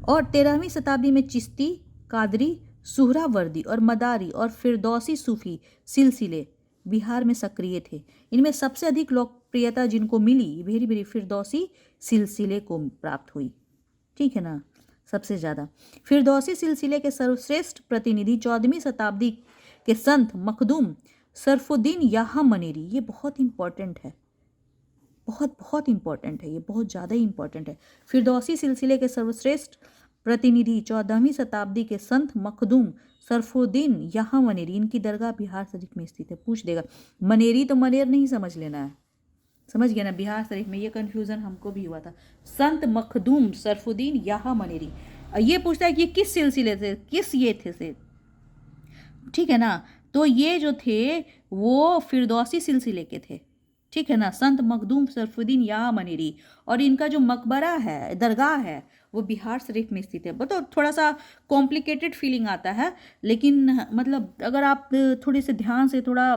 और 13वीं शताब्दी में चिश्ती, कादरी, सुहरावर्दी और मदारी और फिरदौसी सूफी सिलसिले बिहार में सक्रिय थे। इनमें सबसे अधिक लोकप्रियता जिनको मिली वेरी वेरी फिरदौसी सिलसिले को प्राप्त हुई, ठीक है ना, सबसे ज़्यादा। फिरदौसी सिलसिले के सर्वश्रेष्ठ प्रतिनिधि 14वीं शताब्दी के संत मखदूम सरफुद्दीन याहा मनेरी, ये बहुत इंपॉर्टेंट है, बहुत बहुत इंपॉर्टेंट है, ये बहुत ज़्यादा ही इंपॉर्टेंट है। फिरदौसी सिलसिले के सर्वश्रेष्ठ प्रतिनिधि 14वीं शताब्दी के संत मखदूम सरफुद्दीन याहा मनेरी, इनकी दरगाह बिहार शरीफ में स्थित है। पूछ देगा, मनेरी तो मनेर नहीं समझ लेना है, समझ गया ना, बिहार शरीफ में। ये कन्फ्यूज़न हमको भी हुआ था। संत मखदूम सरफुद्दीन याहा मनेरी, ये पूछता है कि किस सिलसिले से, किस ये थे से, ठीक है ना। तो ये जो थे वो फिरदौसी सिलसिले के थे, ठीक है ना, संत मखदूम सरफुद्दीन याहा मनेरी। और इनका जो मकबरा है, दरगाह है, वो बिहार शरीफ में स्थित है। बताओ, थोड़ा सा कॉम्प्लिकेटेड फीलिंग आता है, लेकिन मतलब अगर आप थोड़े से ध्यान से थोड़ा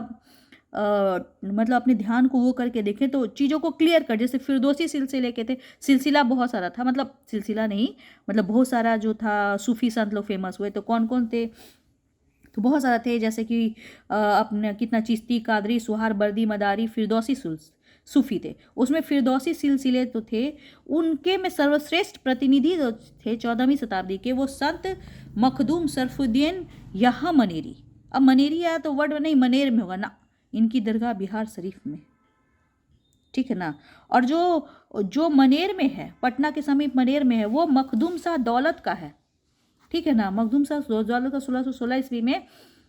मतलब अपने ध्यान को वो करके देखें तो चीज़ों को क्लियर कर। जैसे फिरदौसी सिलसिले के थे, सिलसिला बहुत सारा था, मतलब सिलसिला नहीं, मतलब बहुत सारा जो था सूफी संत लोग फेमस हुए। तो कौन कौन थे, तो बहुत सारा थे, जैसे कि अपने कितना चिश्ती, कादरी, सुहारवर्दी, मदारी, फिरदौसी सूफी थे। उसमें फिरदौसी सिलसिले तो थे, उनके में सर्वश्रेष्ठ प्रतिनिधि जो थे 14वीं शताब्दी के, वो संत मखदूम सरफुद्दीन याहा मनेरी। अब मनेरी आया तो वर्ड नहीं, मनेर में होगा ना, इनकी दरगाह बिहार शरीफ में, ठीक है ना। और जो मनेर में है, पटना के समीप मनेर में है, वो मखदूम शाह दौलत का है, ठीक है ना। मखदूम शाह दौलत का 1616 ईस्वी में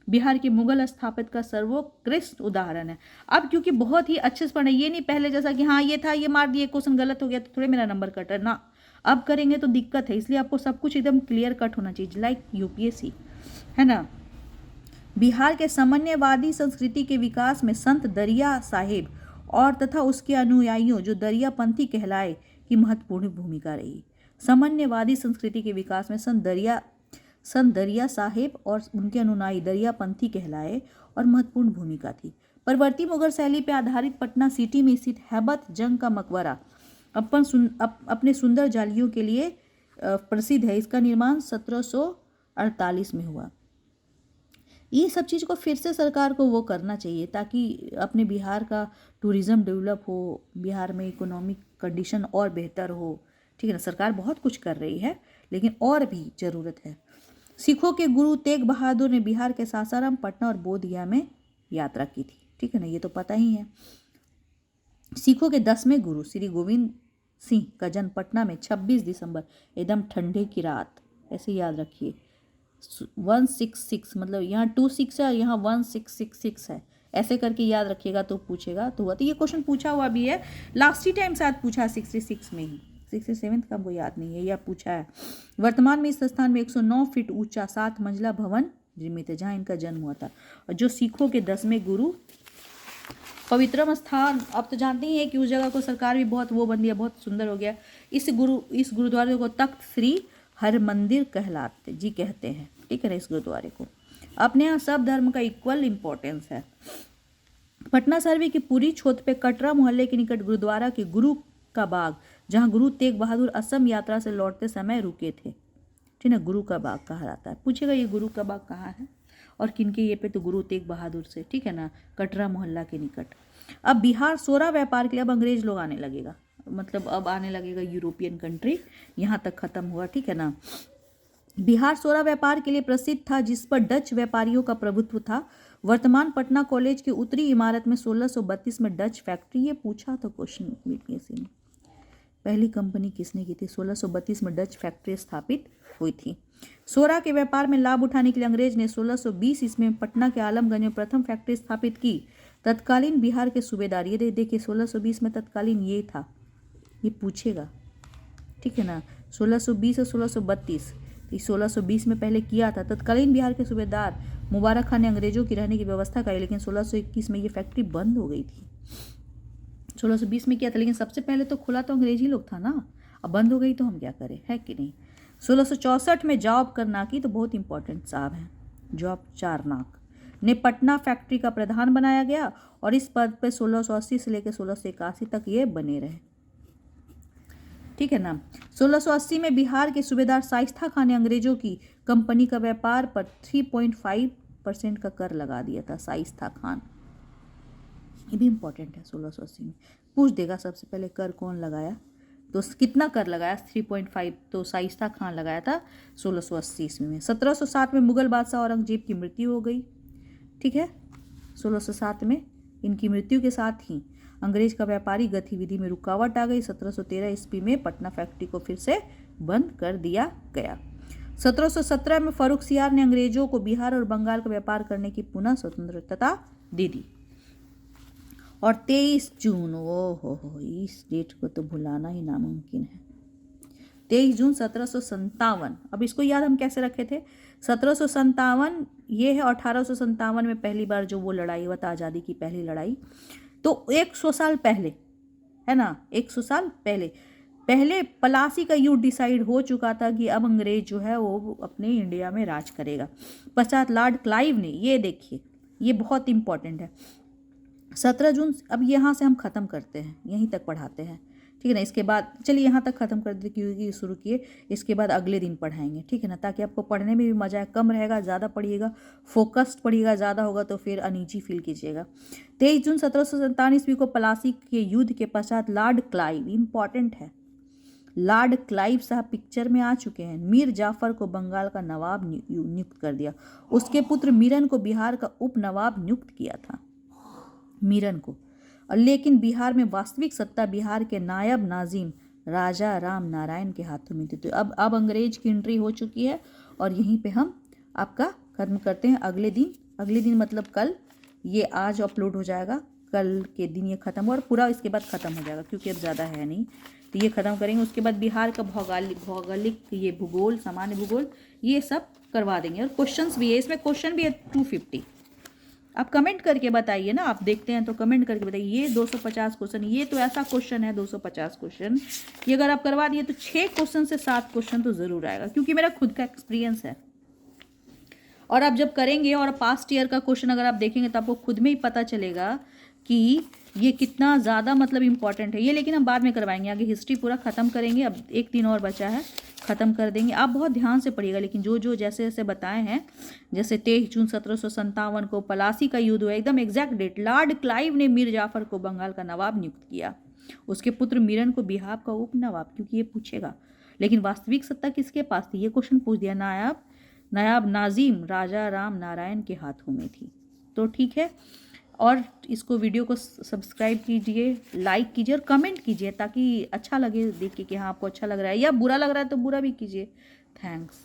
बिहार के मुगल स्थापित का सर्वोत्कृष्ट उदाहरण है। अब क्योंकि बहुत ही अच्छे से पढ़ना, ये नहीं पहले जैसा कि हाँ ये था, ये मार दिए, क्वेश्चन गलत हो गया तो थोड़े मेरा नंबर कट है ना, अब करेंगे तो दिक्कत है। इसलिए आपको सब कुछ एकदम क्लियर कट होना चाहिए, लाइक यूपीएससी, है ना। बिहार के सामान्यवादी संस्कृति के विकास में संत दरिया साहिब और तथा उसके अनुयायियों जो दरियापंथी कहलाए की महत्वपूर्ण भूमिका रही। सामान्यवादी संस्कृति के विकास में संत दरिया साहिब और उनके अनुयायी दरियापंथी कहलाए और महत्वपूर्ण भूमिका थी। परवर्ती मुगल शैली पर आधारित पटना सिटी में स्थित हैबत जंग का मकबरा अपने सुंदर जालियों के लिए प्रसिद्ध है। इसका निर्माण 1748 में हुआ। ये सब चीज़ को फिर से सरकार को वो करना चाहिए ताकि अपने बिहार का टूरिज़्म डेवलप हो, बिहार में इकोनॉमिक कंडीशन और बेहतर हो, ठीक है ना। सरकार बहुत कुछ कर रही है, लेकिन और भी ज़रूरत है। सिखों के गुरु तेग बहादुर ने बिहार के सासाराम, पटना और बोधगया में यात्रा की थी, ठीक है ना, ये तो पता ही है। सिखों के 10वें गुरु श्री गोविंद सिंह का जन्म पटना में 26 दिसंबर, एकदम ठंडे की रात, ऐसे याद रखिए, 166, मतलब यहाँ 26 है, यहाँ 1666 है, ऐसे करके याद रखिएगा तो पूछेगा तो हुआ। तो ये क्वेश्चन पूछा हुआ भी है, लास्ट ही टाइम शायद पूछा 66 में ही, 67 का वो याद नहीं है, यह पूछा है। वर्तमान में इस स्थान में 109 फीट ऊंचा 7 मंजिला भवन निर्मित है, जहाँ इनका जन्म हुआ था। और जो सिखों के 10वें गुरु, पवित्रम स्थान, आप तो जानते ही हैं कि उस जगह को सरकार भी बहुत वो बन दिया, बहुत सुंदर हो गया। इस गुरुद्वारे को तख्त श्री हरमंदिर कहते हैं, ठीक है ना, इस गुरुद्वारे को। अपने यहाँ सब धर्म का इक्वल इम्पोर्टेंस है। पटना सर्वे की पूरी छोत पे कटरा मोहल्ले के निकट गुरुद्वारा के गुरु का बाग, जहाँ गुरु तेग बहादुर असम यात्रा से लौटते समय रुके थे, ठीक है, गुरु का बाग कहा जाता है। पूछेगा ये गुरु का बाग कहाँ है और किनके ये पे, तो गुरु तेग बहादुर से, ठीक है ना, कटरा मोहल्ला के निकट। अब बिहार सोरा व्यापार के लिए अब अंग्रेज लोग आने लगेगा, मतलब अब आने लगेगा यूरोपियन कंट्री, यहाँ तक खत्म हुआ, ठीक है ना। बिहार सोरा व्यापार के लिए प्रसिद्ध था, जिस पर डच व्यापारियों का प्रभुत्व था। वर्तमान पटना कॉलेज की उत्तरी इमारत में 1632 में डच फैक्ट्री, ये पूछा था क्वेश्चन में, पहली कंपनी किसने की थी, 1632 में डच फैक्ट्री स्थापित हुई थी। सोरा के व्यापार में लाभ उठाने के लिए अंग्रेज ने 1620 ईस्वी में पटना के आलमगंज में प्रथम फैक्ट्री स्थापित की। तत्कालीन बिहार के सूबेदार, ये देखिए 1620 में तत्कालीन ये था, ये पूछेगा, ठीक है ना, 1620 और 1632, 1620 में पहले किया था। तत्कालीन बिहार के सूबेदार मुबारक खान ने अंग्रेजों की रहने की व्यवस्था करी, लेकिन 1621 में ये फैक्ट्री बंद हो गई थी। 1620 में किया था, लेकिन सबसे पहले तो खुला तो अंग्रेजी लोग था ना, अब बंद हो गई तो हम क्या करें, है कि नहीं। 1664 में जॉब करनाकी, तो बहुत इंपॉर्टेंट साहब हैं, जॉब चारनाक ने पटना फैक्ट्री का प्रधान बनाया गया और इस पद पर 1680 से लेकर 1681 तक ये बने रहे, ठीक है ना। 1680 में बिहार के सूबेदार शाइस्ता खान ने अंग्रेजों की कंपनी का व्यापार पर 3.5% का कर लगा दिया था। शाइस्ता खान, ये भी इंपॉर्टेंट है, 1680 में पूछ देगा सबसे पहले कर कौन लगाया, तो कितना कर लगाया, 3.5, तो शाइस्ता खान लगाया था 1680 ईस्वी में। 1707 में मुगल बादशाह औरंगजेब की मृत्यु हो गई, ठीक है। 1607 में इनकी मृत्यु के साथ ही अंग्रेज का व्यापारी गतिविधि में रुकावट आ गई। 1713 ईस्वी में पटना फैक्ट्री को फिर से बंद कर दिया गया। 1717 में फर्रुख सियार ने अंग्रेजों को बिहार और बंगाल का व्यापार करने की पुनः स्वतंत्रता दे दी। और 23 जून, हो इस डेट को तो भुलाना ही नामुमकिन है, 23 जून 1757। अब इसको याद हम कैसे रखे थे, 1757 ये है, 1857 में पहली बार जो वो लड़ाई हुआ था, आज़ादी की पहली लड़ाई, तो 100 साल पहले, है ना, 100 साल पहले पलासी का युद्ध डिसाइड हो चुका था कि अब अंग्रेज जो है वो अपने इंडिया में राज करेगा। पश्चात लॉर्ड क्लाइव ने, ये देखिए ये बहुत इंपॉर्टेंट है, 17 जून, अब यहाँ से हम ख़त्म करते हैं, यहीं तक पढ़ाते हैं, ठीक है ना। इसके बाद चलिए यहाँ तक ख़त्म कर देते, क्योंकि शुरू किए, इसके बाद अगले दिन पढ़ाएंगे, ठीक है ना, ताकि आपको पढ़ने में भी मज़ा आए। कम रहेगा, ज़्यादा पढ़िएगा, फोकस्ड पढ़िएगा, ज़्यादा होगा तो फिर अनईजी फील कीजिएगा। 23 जून 1757 ईस्वी को पलासी के युद्ध के पश्चात लॉर्ड क्लाइव, इंपॉर्टेंट है, लॉर्ड क्लाइव साहब पिक्चर में आ चुके हैं, मीर जाफर को बंगाल का नवाब नियुक्त कर दिया। उसके पुत्र मीरन को बिहार का उप नवाब नियुक्त किया था, मीरन को। और लेकिन बिहार में वास्तविक सत्ता बिहार के नायब नाजिम राजा राम नारायण के हाथों में थी। तो अब अंग्रेज की एंट्री हो चुकी है और यहीं पे हम आपका खत्म करते हैं। अगले दिन मतलब कल, ये आज अपलोड हो जाएगा, कल के दिन ये खत्म हो और पूरा इसके बाद ख़त्म हो जाएगा, क्योंकि अब ज़्यादा है नहीं, तो ये ख़त्म करेंगे। उसके बाद बिहार का भौगोलिक ये भूगोल, सामान्य भूगोल, ये सब करवा देंगे। और क्वेश्चंस भी है, इसमें क्वेश्चन भी है 250। आप कमेंट करके बताइए ना, आप देखते हैं तो कमेंट करके बताइए। ये 250 क्वेश्चन, ये तो ऐसा क्वेश्चन है 250 क्वेश्चन, ये अगर आप करवा दिए तो 6 क्वेश्चन से 7 क्वेश्चन तो ज़रूर आएगा, क्योंकि मेरा खुद का एक्सपीरियंस है। और आप जब करेंगे और पास्ट ईयर का क्वेश्चन अगर आप देखेंगे तो आपको खुद में ही पता चलेगा कि ये कितना ज़्यादा मतलब इम्पॉर्टेंट है ये। लेकिन हम बाद में करवाएंगे, आगे हिस्ट्री पूरा ख़त्म करेंगे, अब एक दिन और बचा है, ख़त्म कर देंगे। आप बहुत ध्यान से पढ़िएगा, लेकिन जो जैसे जैसे बताए हैं, जैसे 23 जून 1757 को पलासी का युद्ध हुआ, एकदम एग्जैक्ट डेट। लॉर्ड क्लाइव ने मीर जाफर को बंगाल का नवाब नियुक्त किया, उसके पुत्र मीरन को बिहार का उप नवाब, क्योंकि ये पूछेगा। लेकिन वास्तविक सत्ता किसके पास थी, ये क्वेश्चन पूछ दिया, नायब नाजिम राजा राम नारायण के हाथों में थी। तो ठीक है, और इसको वीडियो को सब्सक्राइब कीजिए, लाइक कीजिए और कमेंट कीजिए, ताकि अच्छा लगे देख के कि हाँ आपको अच्छा लग रहा है, या बुरा लग रहा है तो बुरा भी कीजिए। थैंक्स।